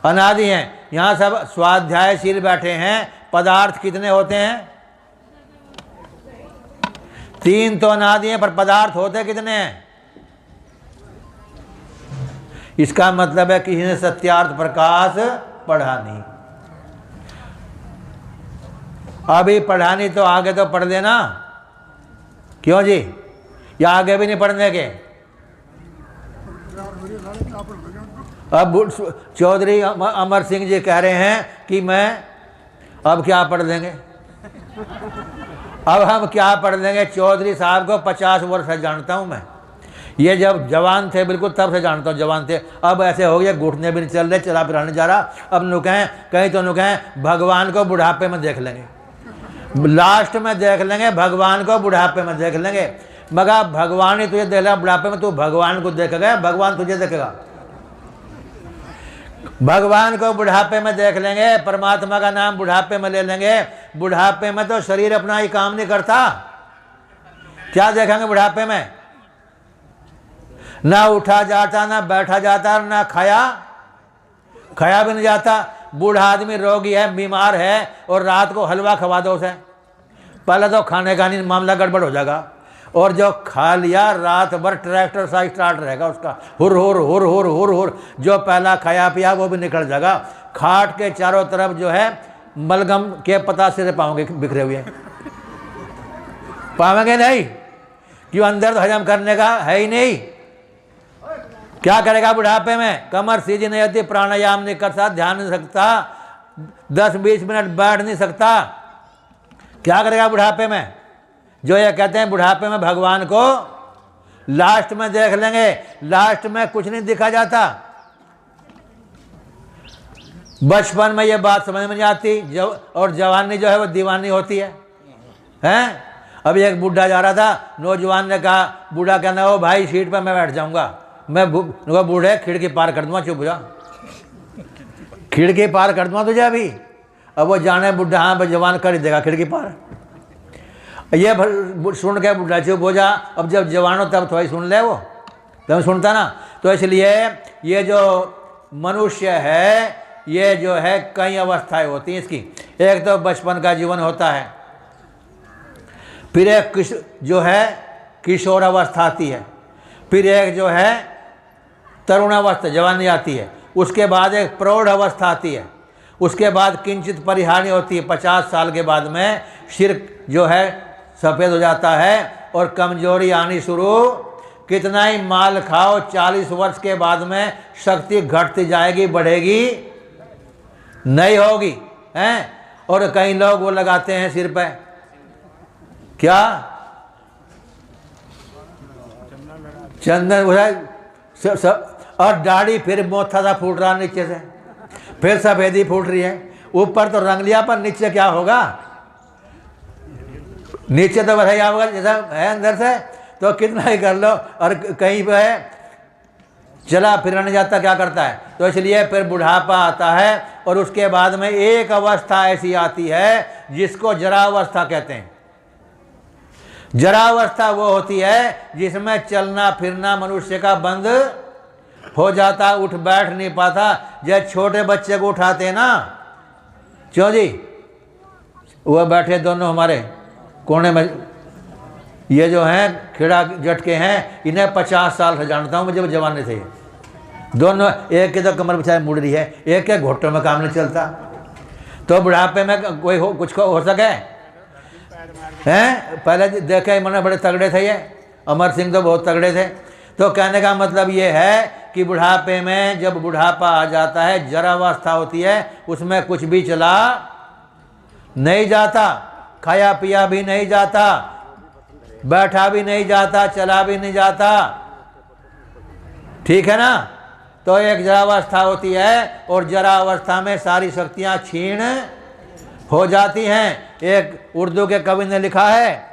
अनादि हैं। यहाँ सब स्वाध्यायशील बैठे हैं। पदार्थ कितने होते हैं? 3 तो अनादि हैं, पर पदार्थ होते कितने हैं? इसका मतलब है किसी ने सत्यार्थ प्रकाश पढ़ा नहीं। अभी पढ़ा नहीं तो आगे तो पढ़ देना। क्यों जी? या आगे भी नहीं पढ़ने के? अब चौधरी अमर सिंह जी कह रहे हैं कि मैं अब क्या पढ़ देंगे, अब हम क्या पढ़ देंगे। चौधरी साहब को 50 वर्ष से जानता हूं मैं। ये जब जवान थे बिल्कुल तब से जानता हूँ, जवान थे। अब ऐसे हो गए घुटने भी नहीं चल रहे, चला फिराने जा रहा। अब नुकहें कहीं तो नुकहें भगवान को बुढ़ापे में देख लेंगे, लास्ट में देख लेंगे, भगवान को बुढ़ापे में देख लेंगे। मगर भगवान ही तुझे देख लेगा बुढ़ापे में, तू भगवान को देखेगा, भगवान तुझे देखेगा। भगवान को बुढ़ापे में देख लेंगे, परमात्मा का नाम बुढ़ापे में ले लेंगे। बुढ़ापे में तो शरीर अपना ही काम नहीं करता। क्या देखेंगे बुढ़ापे में? ना उठा जाता, ना बैठा जाता, ना खाया भी नहीं जाता। बूढ़ा आदमी रोगी है, बीमार है, और रात को हलवा खवा दो उसे, पहले तो खाने का नहीं मामला गड़बड़ हो जाएगा। और जो खा लिया रात भर ट्रैक्टर सा स्टार्ट रहेगा उसका, हुर हुर हुर हुर हुर हुर। जो पहला खाया पिया वो भी निकल जाएगा। खाट के चारों तरफ जो है मलगम के पता से पाओगे बिखरे हुए, पाओगे नहीं? क्यों? अंदर तो हजम करने का है ही नहीं। क्या करेगा बुढ़ापे में? कमर सीधी नहीं होती, प्राणायाम नहीं कर सकता, ध्यान नहीं सकता, 10-20 मिनट बैठ नहीं सकता। क्या करेगा बुढ़ापे में? जो ये कहते हैं बुढ़ापे में भगवान को लास्ट में देख लेंगे, लास्ट में कुछ नहीं दिखा जाता। बचपन में ये बात समझ में नहीं आती, और जवानी जो है वो दीवानी होती है, हैं? अभी एक बूढ़ा जा रहा था, नौजवान ने कहा, बूढ़ा कहना, ओ भाई सीट पर मैं बैठ जाऊंगा, मैं बूढ़े खिड़की पार कर दूंगा, चुप जा, खिड़की पार कर दूंगा तुझे अभी। अब वो जाने बुढ़ा, हाँ जवान कर ही देगा खिड़की पार। ये सुन के बुढ़ा चुप हो जा। अब जब जवान हो तब थोड़ी सुन ले, वो तब सुनता ना। तो इसलिए ये जो मनुष्य है, ये जो है कई अवस्थाएं होती हैं इसकी। एक तो बचपन का जीवन होता है, फिर एक जो है किशोर अवस्था आती है, फिर एक जो है तरुण अवस्था जवानी आती है, उसके बाद एक प्रौढ़ अवस्था आती है, उसके बाद किंचित परिहानी होती है। 50 साल के बाद में सिर जो है सफ़ेद हो जाता है और कमजोरी आनी शुरू। कितना ही माल खाओ, 40 वर्ष के बाद में शक्ति घटती जाएगी, बढ़ेगी नहीं होगी, हैं? और कई लोग वो लगाते हैं सिर पे, क्या चंदन, और दाढ़ी फिर मोथा सा फूट रहा नीचे से, फिर सफेदी फूट रही है। ऊपर तो रंग लिया, पर नीचे क्या होगा? नीचे तो बढ़िया होगा जैसा है अंदर से। तो कितना ही कर लो, और कहीं पे चला फिर नहीं जाता, क्या करता है? तो इसलिए फिर बुढ़ापा आता है, और उसके बाद में एक अवस्था ऐसी आती है जिसको जरावस्था कहते हैं। जरावस्था वो होती है जिसमें चलना फिरना मनुष्य का बंद हो जाता, उठ बैठ नहीं पाता। जब छोटे बच्चे को उठाते ना, क्यों जी, वो बैठे दोनों हमारे कोने में, ये जो हैं खिड़ा झटके हैं, इन्हें 50 साल से जानता हूँ, मुझे जवान थे दोनों। एक के तो कमर बेचारे मुड़ रही है, एक के घुटनों में काम नहीं चलता। तो बुढ़ापे में कोई कुछ हो सके हैं? पहले देखे मैंने बड़े तगड़े थे ये, अमर सिंह तो बहुत तगड़े थे। तो कहने का मतलब ये है कि बुढ़ापे में जब बुढ़ापा आ जाता है, जरावस्था होती है, उसमें कुछ भी चला नहीं जाता, खाया पिया भी नहीं जाता, बैठा भी नहीं जाता, चला भी नहीं जाता, ठीक है ना? तो एक जरावस्था होती है, और जरावस्था में सारी शक्तियां क्षीण हो जाती हैं। एक उर्दू के कवि ने लिखा है,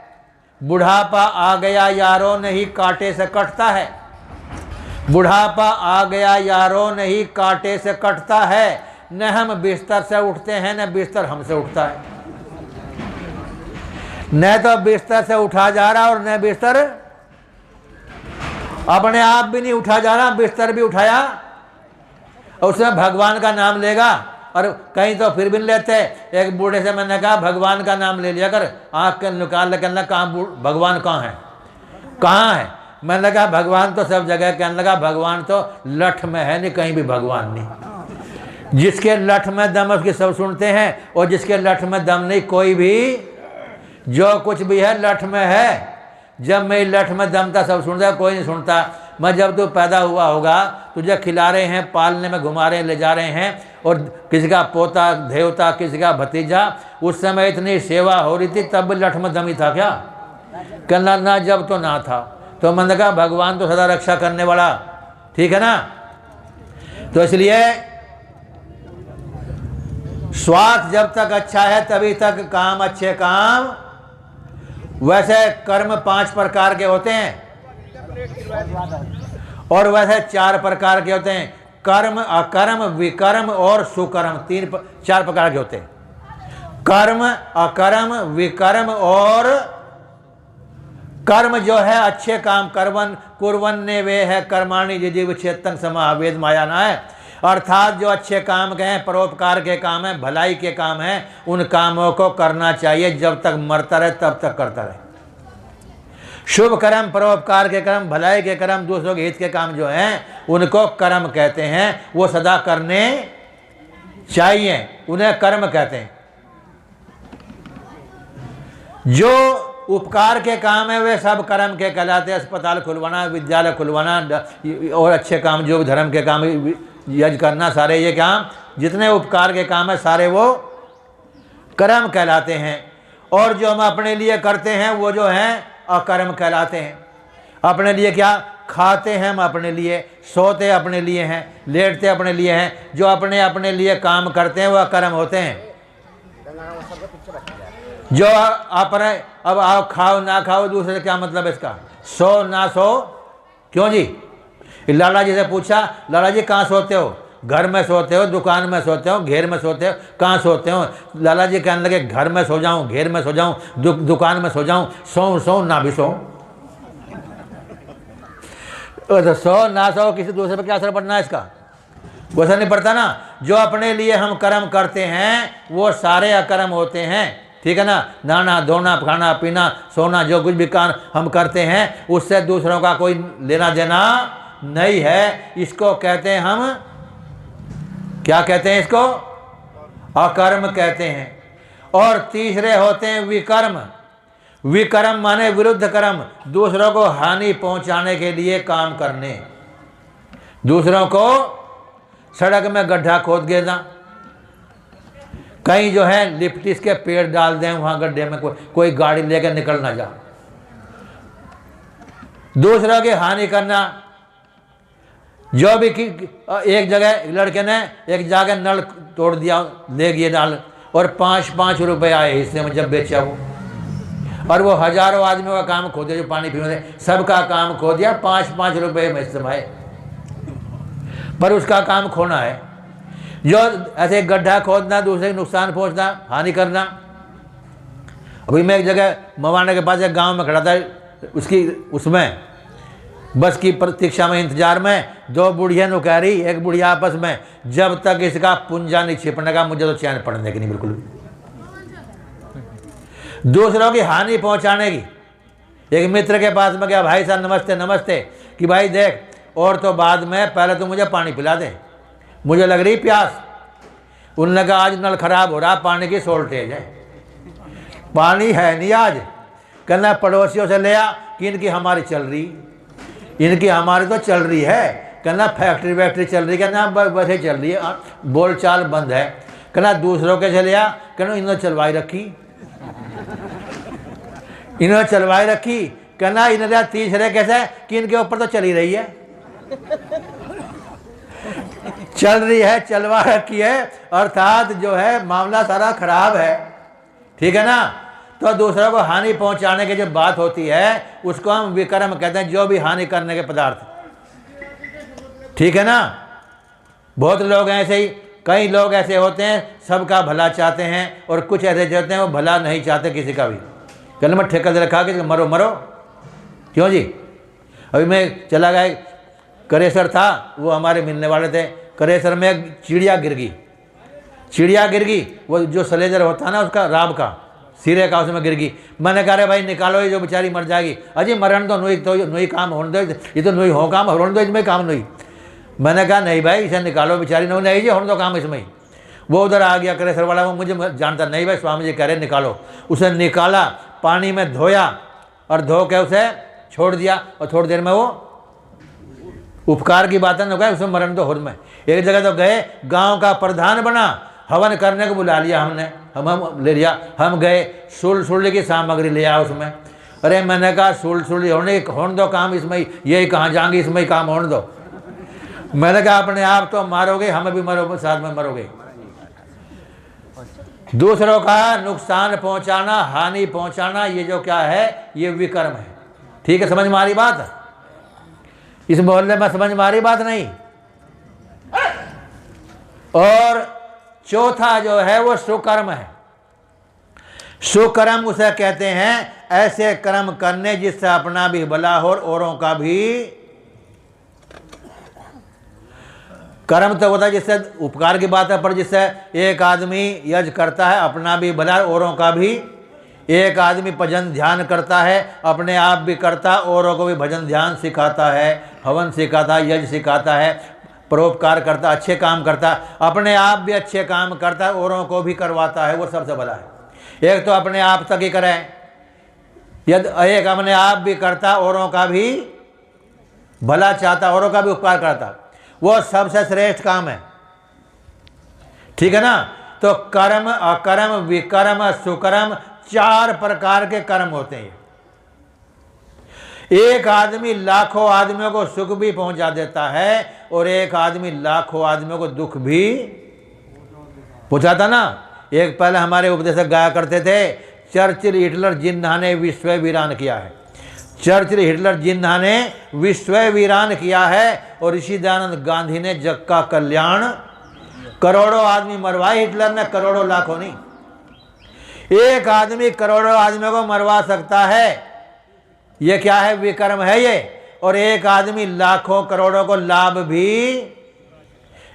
बुढ़ापा आ गया यारों नहीं कांटे से कटता है। बुढ़ापा आ गया यारों नहीं कांटे से कटता है, न हम बिस्तर से उठते हैं न बिस्तर हमसे उठता है। न तो बिस्तर से उठा जा रहा और न बिस्तर अपने आप भी नहीं उठा जा रहा, बिस्तर भी उठाया और उसमें भगवान का नाम लेगा, और कहीं तो फिर भी नहीं लेते। एक बूढ़े से मैंने कहा भगवान का नाम ले लिया कर, आँख के निकाल कहने कहाँ भगवान कहाँ है, कहाँ है। मैंने कहा भगवान तो सब जगह, कहने लगा भगवान तो लठ में है, नहीं कहीं भी भगवान नहीं। जिसके लठ में दम उसकी सब सुनते हैं, और जिसके लठ में दम नहीं कोई भी, जो कुछ भी है लठ में है। जब मेरी लठ में दम था सब सुनता, कोई नहीं सुनता। मैं जब तू पैदा हुआ होगा, तुझे खिला रहे हैं, पालने में घुमा रहे हैं, ले जा रहे हैं, और किसी का पोता देवता, किसी का भतीजा, उस समय इतनी सेवा हो रही थी, तब लठ में दम ही था क्या? कहना ना, जब तो ना था। तो मैंने कहा भगवान तो सदा रक्षा करने वाला, ठीक है ना। तो इसलिए स्वार्थ जब तक अच्छा है तभी तक काम अच्छे काम। वैसे कर्म 5 प्रकार के होते हैं, और वैसे 4 प्रकार के होते हैं, कर्म, अकर्म, विकर्म और सुकर्म। 4 प्रकार के होते हैं, कर्म, अकर्म, विकर्म और कर्म। जो है अच्छे काम, कर्मन कुर्वन्ने वे है कर्माणि जीव चेतन समावेद माया ना है, अर्थात जो अच्छे काम के हैं, परोपकार के काम हैं, भलाई के काम हैं, उन कामों को करना चाहिए, जब तक मरता रहे तब तक करता रहे। शुभ कर्म, परोपकार के कर्म, भलाई के कर्म, दूसरों के हित के काम जो हैं उनको कर्म कहते हैं, वो सदा करने चाहिए, उन्हें कर्म कहते हैं। जो उपकार के काम है वे सब कर्म के कहलाते हैं। अस्पताल खुलवाना, विद्यालय खुलवाना और अच्छे काम जो धर्म के काम, यज्ञ करना, सारे ये काम जितने उपकार के काम है सारे वो कर्म कहलाते हैं। और जो हम अपने लिए करते हैं वो जो हैं अकर्म कहलाते हैं। अपने लिए क्या खाते हैं, हम अपने लिए सोते अपने लिए हैं, लेटते अपने लिए हैं। जो अपने लिए काम करते हैं वह कर्म होते हैं। जो अपने, अब आओ खाओ ना खाओ दूसरे, क्या मतलब है इसका? सो ना सो, क्यों जी? लाला जी से पूछा, लाला जी कहाँ सोते हो? घर में सोते हो, दुकान में सोते हो, घेर में सोते हो, कहाँ सोते हो? लाला जी कहने लगे घर में सो जाऊं, घेर में सो जाऊं, दुकान में सो जाऊं, सो ना भी सो। तो सो ना सो किसी दूसरे पर क्या असर पड़ना है इसका? वो असर नहीं पड़ता ना। जो अपने लिए हम कर्म करते हैं वो सारे अकर्म होते हैं, ठीक है ना। नहाना धोना, खाना पीना, सोना, जो कुछ भी काम हम करते हैं उससे दूसरों का कोई लेना देना नहीं है। इसको कहते हैं हम, क्या कहते हैं इसको? अकर्म कहते हैं। और तीसरे होते हैं विकर्म। विकर्म माने विरुद्ध कर्म, दूसरों को हानि पहुंचाने के लिए काम करने। दूसरों को सड़क में गड्ढा खोद देना, कहीं जो है लिप्टिस के पेड़ डाल दें वहां गड्ढे में, कोई गाड़ी लेकर निकल ना जा, दूसरों की हानि करना। जो भी एक जगह लड़के ने एक जगह नल तोड़ दिया, ले गए नल, और 5-5 रुपए आए हिस्से में जब बेचा वो, और वो हजारों आदमियों का काम खो दिया, जो पानी पीने सबका काम खो दिया, 5-5 रुपए में इस्तेमाल, पर उसका काम खोना है। जो ऐसे गड्ढा खोदना, दूसरे को नुकसान पहुंचना, हानि करना। अभी मैं एक जगह मवाना के पास एक गांव में खड़ा था, उसमें बस की प्रतीक्षा में, इंतजार में, 2 बुढ़िया नु कह रही, एक बुढ़िया आपस में, जब तक इसका पुंजा नहीं छिपने का मुझे तो चैन पड़ने की नहीं बिल्कुल। दूसरों की हानि पहुंचाने की। एक मित्र के पास में गया, भाई साहब नमस्ते नमस्ते, कि भाई देख और तो बाद में, पहले तो मुझे पानी पिला दे, मुझे लग रही प्यास। उन्होंने कहा आज नल खराब हो रहा, पानी की शॉर्टेज है, पानी है नहीं आज। कहना पड़ोसियों से ले आ कि इनकी हमारी चल रही, इनकी हमारी तो चल रही है। कहना फैक्ट्री वैक्ट्री चल रही, कहना वैसे चल रही है, बोल चाल बंद है। कहना दूसरों के चले आ, कहना इन्होंने चलवाई रखी, इन्होंने चलवाई रखी। कहना इन्होंने तीसरे कैसे कि इनके ऊपर तो चली रही है, चल रही है, चलवा रखी है, अर्थात जो है मामला सारा खराब है, ठीक है ना। तो दूसरों को हानि पहुंचाने की जो बात होती है उसको हम विकर्म कहते हैं, जो भी हानि करने के पदार्थ, ठीक है ना। बहुत लोग ऐसे ही, कई लोग ऐसे होते हैं सबका भला चाहते हैं, और कुछ ऐसे होते हैं वो भला नहीं चाहते किसी का भी। कल मैं ठेका दे रखा कि मरो मरो, क्यों जी। अभी मैं चला गया, करेसर था, वो हमारे मिलने वाले थे, करेसर में एक चिड़िया गिर गई, चिड़िया गिर गई, वो जो सलेजर होता है ना उसका राब का सिरे का, उसमें गिर गई। मैंने कहा रे भाई निकालो, ये जो बेचारी मर जाएगी। अजी मरण तो नुई काम होने दो, ये तो नुई हो काम होने दो, इसमें काम नुई। मैंने कहा नहीं भाई इसे निकालो, बेचारी नहीं जी होने दो काम इसमें। वो उधर आ गया करेसर वाला, वो मुझे जानता नहीं भाई, स्वामी जी कह रहे निकालो। उसे निकाला, पानी में धोया और धो के उसे छोड़ दिया, और थोड़ी देर में वो उपकार की बात न गए, उसमें मरण तो में। एक जगह तो गए, गांव का प्रधान बना, हवन करने को बुला लिया हमने, हम ले लिया, हम गए, सुल की सामग्री ले आया उसमें। अरे मैंने कहा सुल होने दो काम इसमें, यही कहाँ जाएंगे, इसमें ही काम होने दो। मैंने कहा अपने आप तो मारोगे, हमें भी मरोगे, साथ में मरोगे। दूसरों का नुकसान पहुंचाना, हानि पहुंचाना, ये जो क्या है, ये विकर्म है। ठीक है, समझ में आ रही बात? इस मोहल्ले में समझ में आ रही बात नहीं? और चौथा जो है वो सुकर्म है। सुकर्म उसे कहते हैं ऐसे कर्म करने जिससे अपना भी भला हो और औरों का भी। कर्म तो होता है जिससे उपकार की बात है, पर जिससे एक आदमी यज्ञ करता है अपना भी भला औरों का भी, एक आदमी भजन ध्यान करता है, अपने आप भी करता, औरों को भी भजन ध्यान सिखाता है, हवन सिखाता है, यज्ञ सिखाता है, परोपकार करता, अच्छे काम करता, अपने आप भी अच्छे काम करता है, औरों को भी करवाता है, वो सबसे भला है। एक तो अपने आप तक ही करे, यदि एक अपने आप भी करता, औरों का भी भला चाहता, औरों का भी उपकार करता, वो सबसे श्रेष्ठ काम है। ठीक है ना? तो कर्म, अकर्म, विकर्म, सुकर्म, 4 प्रकार के कर्म होते हैं। एक आदमी लाखों आदमियों को सुख भी पहुंचा देता है, और एक आदमी लाखों आदमियों को दुख भी पहुंचाता ना। एक पहले हमारे उपदेशक गाया करते थे, चर्चिल हिटलर जिन्ना ने विश्व वीरान किया है। चर्चिल हिटलर जिन्ना ने विश्व वीरान किया है, और ऋषि दयानंद गांधी ने जग का कल्याण। करोड़ों आदमी मरवाए हिटलर ने, करोड़ों लाखों नहीं। एक आदमी करोड़ों आदमियों को मरवा सकता है, ये क्या है? विकर्म है ये। और एक आदमी लाखों करोड़ों को लाभ भी।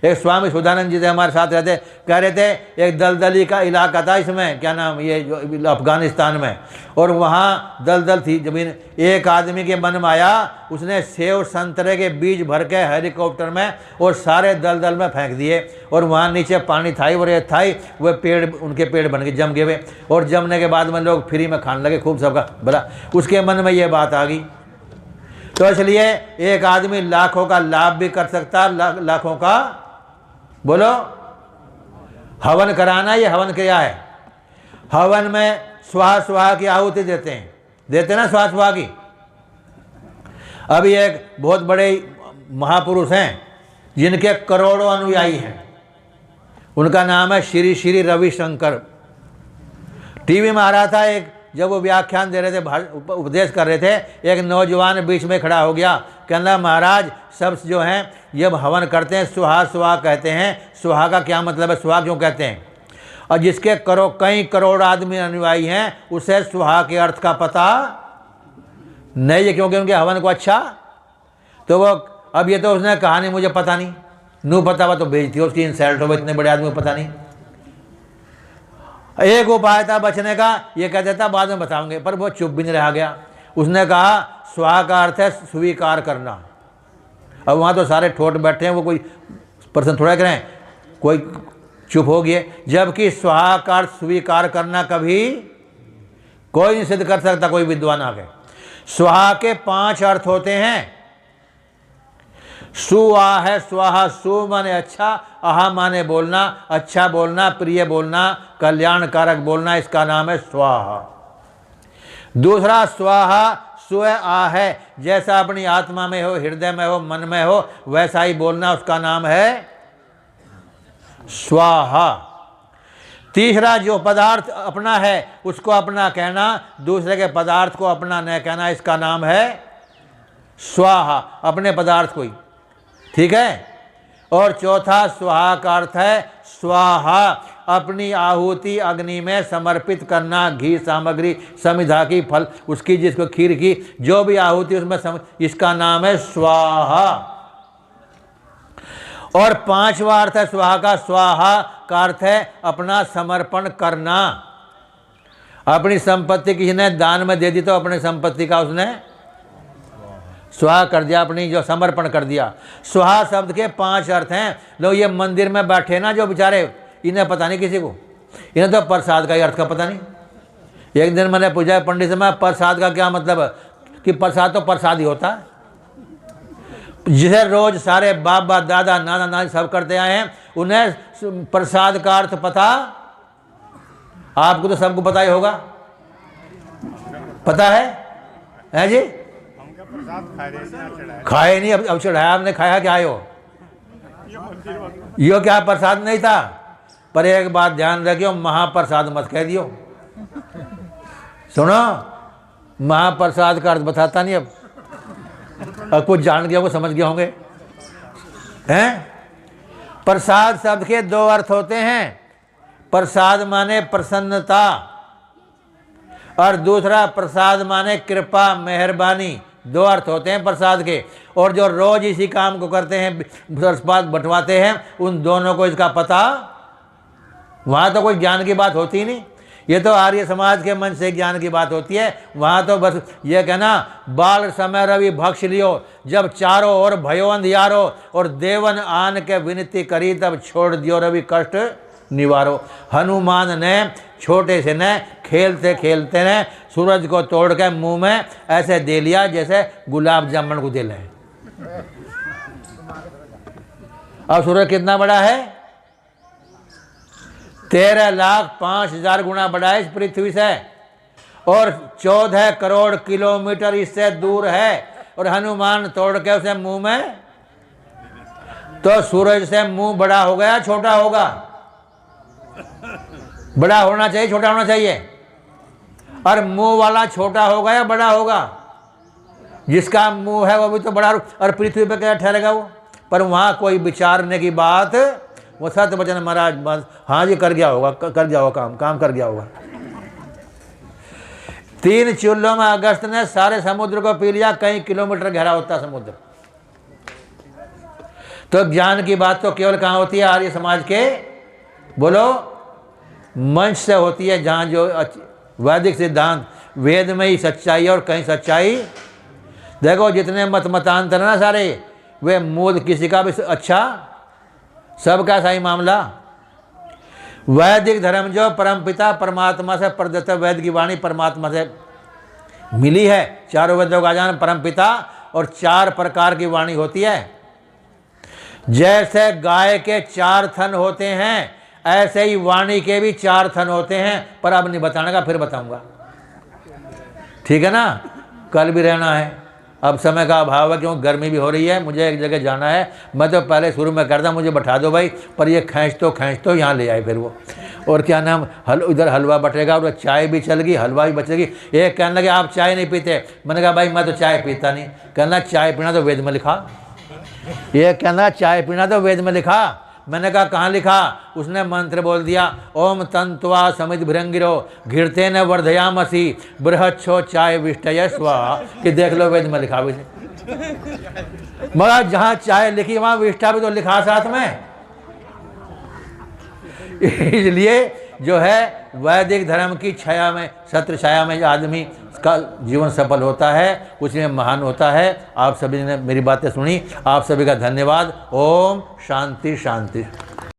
एक स्वामी सुधानंद जी थे हमारे साथ रहते, कह रहे थे एक दलदली का इलाका था, इसमें क्या नाम, ये जो अफगानिस्तान में, और वहाँ दलदल थी जमीन। एक आदमी के मन में आया, उसने सेव संतरे के बीज भर के हेलीकॉप्टर में और सारे दलदल में फेंक दिए, और वहाँ नीचे पानी था और ये था, वह पेड़, उनके पेड़ बन के जम गए, और जमने के बाद में लोग फ्री में खाने लगे, खूब सबका भला। उसके मन में ये बात आ गई। तो इसलिए एक आदमी लाखों का लाभ भी कर सकता, लाखों का, बोलो, हवन कराना, ये हवन क्रिया है। हवन में स्वाहा की आहुति देते ना, स्वाहा की। अभी एक बहुत बड़े महापुरुष हैं जिनके करोड़ों अनुयायी हैं, उनका नाम है श्री श्री रविशंकर। टीवी में आ रहा था एक, जब वो व्याख्यान दे रहे थे, उपदेश कर रहे थे, एक नौजवान बीच में खड़ा हो गया, कहना महाराज सब जो हैं जब हवन करते हैं सुहा कहते हैं। सुहा का क्या मतलब है, सुहा क्यों कहते हैं? और जिसके कई करोड़ आदमी अनुयायी हैं, उसे सुहा के अर्थ का पता नहीं है, क्योंकि उनके हवन को अच्छा। तो वो, अब ये तो उसने कहानी मुझे पता नहीं, नू पता हुआ तो भेजती हो, उसकी इंसल्ट हो, इतने बड़े आदमी को पता नहीं। एक उपाय था बचने का, ये कह देता बाद में बताऊंगे, पर वो चुप भी नहीं रह गया। उसने कहा स्वाहा का अर्थ है स्वीकार करना। अब वहाँ तो सारे ठोट बैठे हैं, वो कोई पर्सन थोड़ा करें, कोई चुप हो गए। जबकि स्वाहा का अर्थ स्वीकार करना कभी कोई नहीं सिद्ध कर सकता, कोई विद्वान आके। स्वाहा के 5 अर्थ होते हैं। सुआ है स्वाहा, सु माने अच्छा, आहा माने बोलना, अच्छा बोलना, प्रिय बोलना, कल्याणकारक बोलना, इसका नाम है स्वाहा। दूसरा स्वाहा स्व आ है, जैसा अपनी आत्मा में हो, हृदय में हो, मन में हो, वैसा ही बोलना, उसका नाम है स्वाहा। तीसरा जो पदार्थ अपना है उसको अपना कहना, दूसरे के पदार्थ को अपना न कहना, इसका नाम है स्वाहा, अपने पदार्थ को ही। ठीक है। और चौथा स्वाहा का अर्थ है स्वाहा, अपनी आहुति अग्नि में समर्पित करना, घी सामग्री समिधा की, फल उसकी, जिसको खीर की जो भी आहुति उसमें इसका नाम है स्वाहा। और पांचवा अर्थ है स्वाहा का। स्वाहा का अर्थ है अपना समर्पण करना। अपनी संपत्ति किसी ने दान में दे दी तो अपनी संपत्ति का उसने स्वाहा कर दिया, अपनी जो समर्पण कर दिया। स्वाहा शब्द के 5 अर्थ हैं। लोग ये मंदिर में बैठे ना जो बेचारे, इन्हें पता नहीं, किसी को इन्हें तो प्रसाद का ही अर्थ का पता नहीं। एक दिन मैंने पूछा पंडित से, मैं प्रसाद का क्या मतलब है? कि प्रसाद तो प्रसाद ही होता है, जिसे रोज सारे बाप बाप दादा नाना नानी सब करते आए हैं, उन्हें प्रसाद का अर्थ पता। आपको तो सबको पता ही होगा, पता है जी? खाए नहीं, अब चढ़ाया आपने, खाया क्या हो? यो क्या प्रसाद नहीं था? पर एक बात ध्यान रखियो, महाप्रसाद मत कह दियो। सुनो, महाप्रसाद का अर्थ बताता नहीं। अब कुछ जान गया, वो समझ गए होंगे। हैं? प्रसाद शब्द के 2 अर्थ होते हैं। प्रसाद माने प्रसन्नता, और दूसरा प्रसाद माने कृपा, मेहरबानी। 2 अर्थ होते हैं प्रसाद के। और जो रोज इसी काम को करते हैं, प्रसाद बंटवाते हैं, उन दोनों को इसका पता। वहाँ तो कोई ज्ञान की बात होती ही नहीं। ये तो आर्य समाज के मन से ज्ञान की बात होती है। वहाँ तो बस ये कहना, बाल समय रवि भक्ष लियो, जब चारों ओर भयो अंधियारो, और देवन आन के विनती करी, तब छोड़ दियो रवि कष्ट निवारो। हनुमान ने छोटे से ने खेलते खेलते ने सूरज को तोड़ के मुंह में ऐसे दे लिया जैसे गुलाब जामुन को दे लें। अब सूरज कितना बड़ा है? 13,05,000 गुना बड़ा है इस पृथ्वी से, और 14 करोड़ किलोमीटर इससे दूर है। और हनुमान तोड़ के उसे मुंह में, तो सूरज से मुंह बड़ा हो गया, छोटा होगा? बड़ा होना चाहिए, छोटा होना चाहिए? और मुंह वाला छोटा होगा या बड़ा होगा? जिसका मुंह है वो भी तो बड़ा, और पृथ्वी पे क्या ठहरेगा वो? पर वहां कोई विचारने की बात, वो सत्य वचन महाराज बस हाँ जी कर गया होगा, कर गया होगा, काम कर गया होगा। 3 चूल्हों में अगस्त ने सारे समुद्र को पी लिया। कई किलोमीटर गहरा होता समुद्र। तो ज्ञान की बात तो केवल कहाँ होती है? आर्य समाज के बोलो मंच से होती है, जहाँ जो वैदिक सिद्धांत, वेद में ही सच्चाई है और कहीं सच्चाई। देखो जितने मतांतर ना सारे, वे मूल किसी का भी अच्छा, सबका सही मामला। वैदिक धर्म जो परमपिता परमात्मा से प्रदत्त, वेद की वाणी परमात्मा से मिली है। चारों वेदों का ज्ञान परमपिता, और 4 प्रकार की वाणी होती है। जैसे गाय के 4 थन होते हैं, ऐसे ही वाणी के भी 4 थन होते हैं। पर अब नहीं बताने का, फिर बताऊंगा, ठीक है ना? कल भी रहना है। अब समय का अभाव है, क्योंकि गर्मी भी हो रही है, मुझे एक जगह जाना है। मैं तो पहले शुरू में करता, मुझे बैठा दो भाई, पर ये खींच तो यहाँ ले आए फिर वो। और क्या नाम, इधर हलवा बटेगा, और चाय भी चल गई, हलवा भी बचेगी। एक कहने लगे आप चाय नहीं पीते। मैंने कहा भाई मैं तो चाय पीता नहीं। कहना चाय पीना तो वेद में लिखा। ये कहना चाय पीना तो वेद में लिखा। मैंने कहा कहाँ लिखा? उसने मंत्र बोल दिया, ओम तंत्वा समित भृंगिरो घृते न वर्धयामसी बृहच्छो चाय विष्टय स्वाहा। कि देख लो वेद में लिखा। मगर जहाँ चाय लिखी वहाँ विष्ठा भी तो लिखा साथ में। इसलिए जो है वैदिक धर्म की छाया में, छत्र छाया में आदमी का जीवन सफल होता है, उसमें महान होता है। आप सभी ने मेरी बातें सुनी, आप सभी का धन्यवाद। ओम शांति शांति।